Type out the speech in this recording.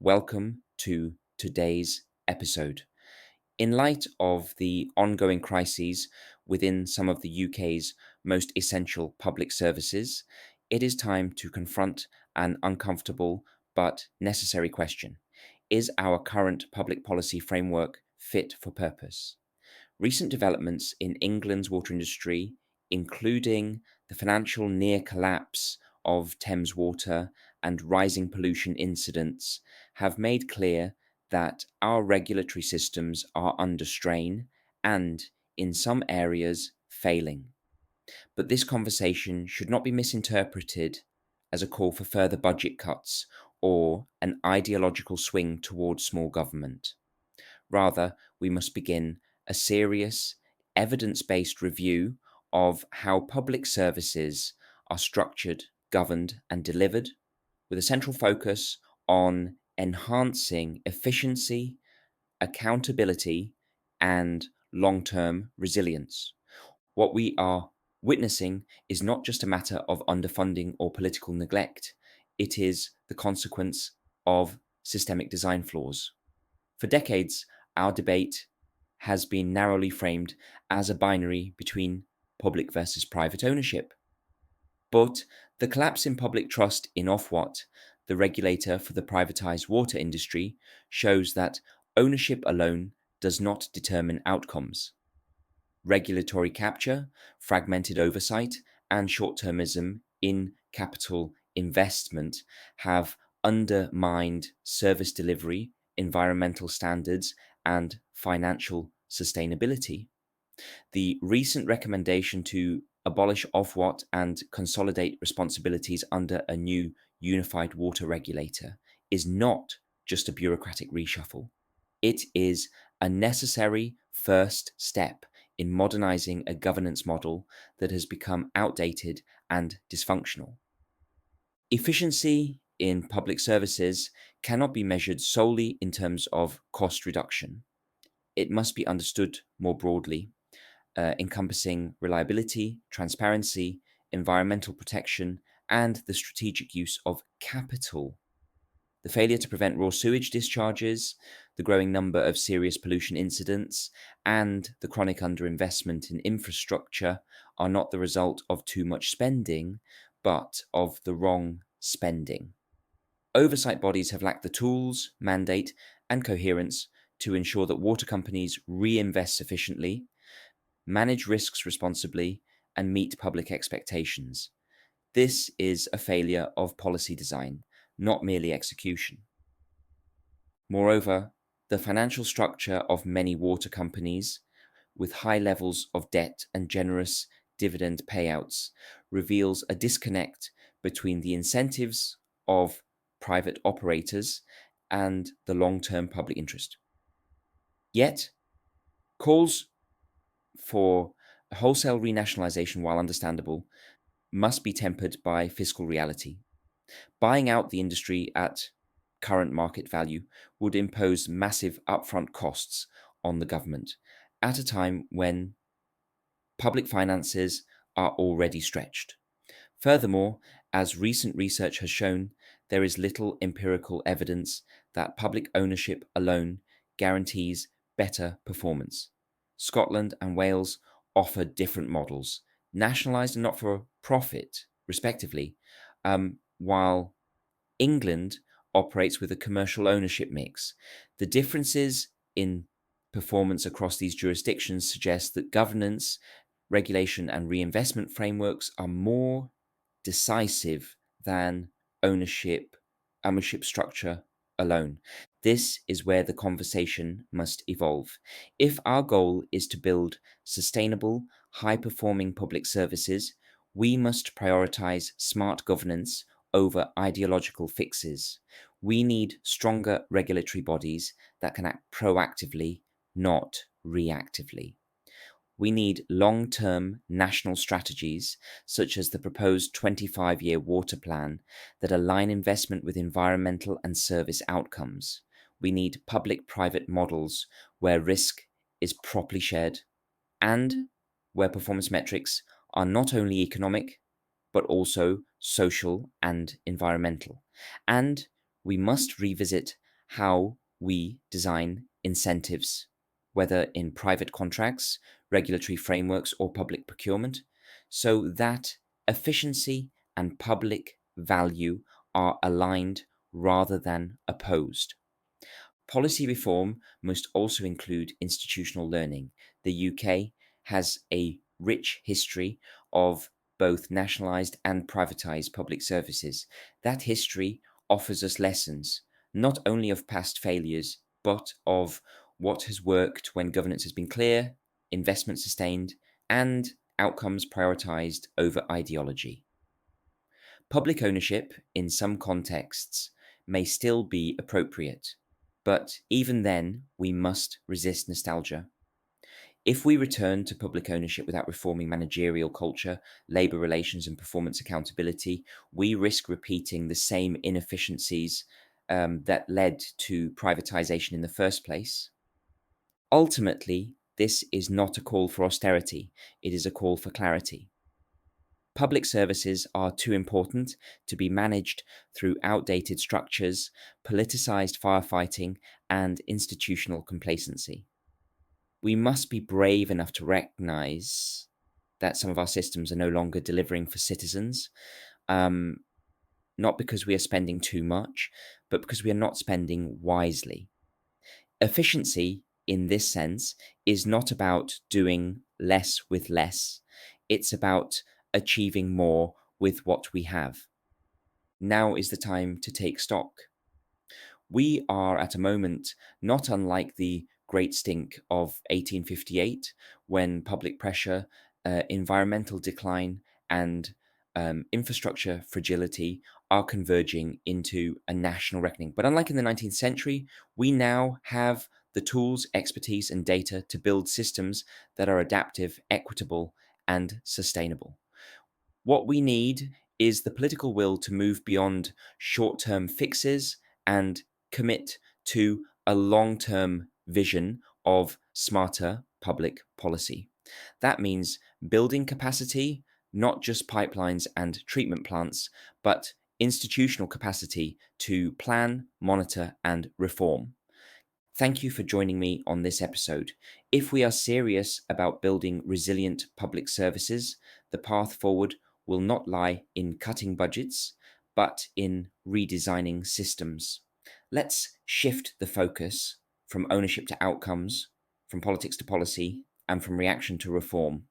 welcome to today's episode. In light of the ongoing crises within some of the UK's most essential public services, it is time to confront an uncomfortable but necessary question. Is our current public policy framework fit for purpose? Recent developments in England's water industry, including the financial near collapse of Thames Water and rising pollution incidents, have made clear that our regulatory systems are under strain and, in some areas, failing. But this conversation should not be misinterpreted as a call for further budget cuts or an ideological swing towards small government. Rather, we must begin a serious, evidence based review of how public services are structured, governed, and delivered, with a central focus on enhancing efficiency, accountability, and long term resilience. What we are witnessing is not just a matter of underfunding or political neglect, it is the consequence of systemic design flaws. For decades, our debate has been narrowly framed as a binary between public versus private ownership. But the collapse in public trust in Ofwat, the regulator for the privatised water industry, shows that ownership alone does not determine outcomes. Regulatory capture, fragmented oversight, and short termism in capital investment have undermined service delivery, environmental standards, and financial sustainability. The recent recommendation to abolish Ofwat and consolidate responsibilities under a new unified water regulator is not just a bureaucratic reshuffle. It is a necessary first step in modernising a governance model that has become outdated and dysfunctional. Efficiency in public services cannot be measured solely in terms of cost reduction. It must be understood more broadly, encompassing reliability, transparency, environmental protection, and the strategic use of capital. The failure to prevent raw sewage discharges, the growing number of serious pollution incidents, and the chronic underinvestment in infrastructure are not the result of too much spending, but of the wrong spending. Oversight bodies have lacked the tools, mandate, and coherence to ensure that water companies reinvest sufficiently, manage risks responsibly, and meet public expectations. This is a failure of policy design, not merely execution. Moreover, the financial structure of many water companies, with high levels of debt and generous dividend payouts, reveals a disconnect between the incentives of private operators and the long term public interest. Yet, calls for wholesale renationalisation, while understandable, must be tempered by fiscal reality. Buying out the industry at current market value would impose massive upfront costs on the government at a time when public finances are already stretched. Furthermore, as recent research has shown, there is little empirical evidence that public ownership alone guarantees better performance. Scotland and Wales offer different models, nationalised and not for profit, respectively, while England operates with a commercial ownership mix. The differences in performance across these jurisdictions suggest that governance, regulation, and reinvestment frameworks are more decisive than ownership structure alone. This is where the conversation must evolve. If our goal is to build sustainable, high performing public services, we must prioritize smart governance over ideological fixes. We need stronger regulatory bodies that can act proactively, not reactively. We need long term national strategies, such as the proposed 25-year water plan, that align investment with environmental and service outcomes. We need public private models where risk is properly shared and where performance metrics are not only economic, but also social and environmental. And we must revisit how we design incentives, whether in private contracts, regulatory frameworks, or public procurement, so that efficiency and public value are aligned rather than opposed. Policy reform must also include institutional learning. The UK has a rich history of both nationalised and privatised public services. That history offers us lessons, not only of past failures, but of what has worked when governance has been clear, investment sustained, and outcomes prioritised over ideology. Public ownership, in some contexts, may still be appropriate, but even then, we must resist nostalgia. If we return to public ownership without reforming managerial culture, labour relations, and performance accountability, we risk repeating the same inefficiencies that led to privatisation in the first place. Ultimately, this is not a call for austerity, it is a call for clarity. Public services are too important to be managed through outdated structures, politicized firefighting, and institutional complacency. We must be brave enough to recognize that some of our systems are no longer delivering for citizens, um, not because we are spending too much, but because we are not spending wisely. Efficiency, in this sense, is not about doing less with less. It's about achieving more with what we have. Now is the time to take stock. We are at a moment not unlike the Great Stink of 1858, when public pressure, environmental decline, and infrastructure fragility are converging into a national reckoning. But unlike in the 19th century, we now have the tools, expertise, and data to build systems that are adaptive, equitable, and sustainable. What we need is the political will to move beyond short term fixes and commit to a long term vision of smarter public policy. That means building capacity, not just pipelines and treatment plants, but institutional capacity to plan, monitor, and reform. Thank you for joining me on this episode. If we are serious about building resilient public services, the path forward will not lie in cutting budgets, but in redesigning systems. Let's shift the focus from ownership to outcomes, from politics to policy, and from reaction to reform.